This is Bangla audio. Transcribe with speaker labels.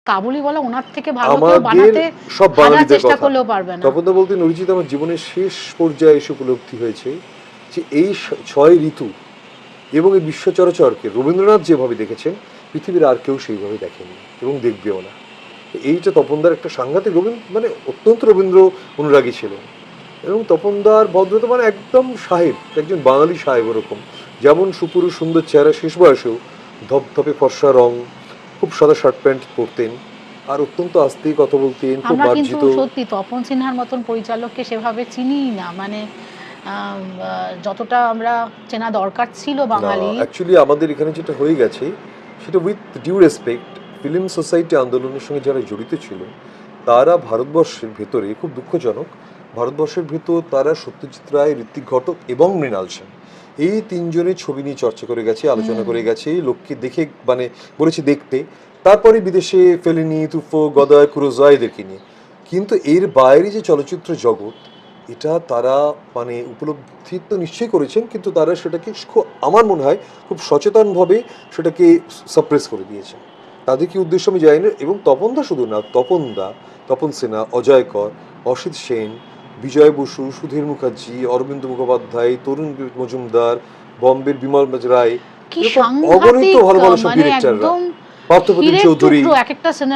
Speaker 1: কাবুলিওয়ালা ওনার থেকে ভালো কেউ বানাতে
Speaker 2: সব বাঙালিদের
Speaker 1: চেষ্টা
Speaker 2: কথা
Speaker 1: করলেও পারবে না।
Speaker 2: তপনদা বলতেন, অরিজিৎ আমার জীবনের শেষ পর্যায়ে এসে উপলব্ধি হয়েছে যে এই 6 ঋতু এবং এই বিশ্ব চরাচরকে রবীন্দ্রনাথ যেভাবে দেখেছেন পৃথিবীর আর কেউ সেইভাবে দেখেনি এবং দেখবেও না। এইটা তপনদার একটা সাংঘাতিক মানে অত্যন্ত রবীন্দ্র অনুরাগী ছিলেন। এবং তপনদার ভদ্রতা মানে একদম সাহেব, একজন বাঙালি সাহেব ওরকম, যেমন সুপুরুষ সুন্দর চেহারা, শেষ বয়সেও ধপধপে ফর্সা রং, খুব সাদা শার্ট প্যান্ট পরতেন, আর অত্যন্ত আস্তে কথা বলতেন, খুব
Speaker 1: আমরা কিন্তু
Speaker 2: মার্জিত।
Speaker 1: সত্যি তপন সিনহার মতন পরিচালককে সেভাবে চিনি না, মানে যতটা আমরা চেনা দরকার ছিল বাঙালি।
Speaker 2: অ্যাকচুয়ালি আমাদের এখানে যেটা হয়ে গেছে সেটা with due respect, film society আন্দোলনের সঙ্গে যারা জড়িত ছিল তারা ভারতবর্ষের ভেতরে, খুব দুঃখজনক, ভারতবর্ষের ভেতর তারা সত্যজিৎ রায়, ঋত্বিক ঘটক এবং মৃণাল সেন এই তিনজনের ছবি নিয়ে চর্চা করে গেছে, আলোচনা করে গেছে, লোককে দেখে মানে বলেছে দেখতে, তারপরে বিদেশে ফেলিনি, তুফো, গদায়, কুরোসাওয়া এদেরকে নিয়ে। কিন্তু এর বাইরে যে চলচ্চিত্র জগৎ, এটা তারা মানে উপলব্ধি তো নিশ্চয়ই করেছেন, কিন্তু তারা সেটাকে আমার মনে হয় খুব সচেতনভাবে সেটাকে সাপ্রেস করে দিয়েছে। তাদের কি উদ্দেশ্য আমি জানি না। এবং তপনদা শুধু না, তপন সিনহা, অজয় কর, অসিত সেন, বিজয় বসু, সুধীর মুখার্জি, অরবিন্দ মুখোপাধ্যায়, তরুণ মজুমদার, বম্বের বিমল রায়,
Speaker 1: কি
Speaker 2: এরকম
Speaker 1: সাংঘাতিক,
Speaker 2: অগণিত ভালো ভালো সব
Speaker 1: মানে
Speaker 2: ডিরেক্টররা,
Speaker 1: একদম
Speaker 2: পার্থপ্রতিম
Speaker 1: হীরের
Speaker 2: চৌধুরী।
Speaker 1: টুকরো এক একটা সিনেমা।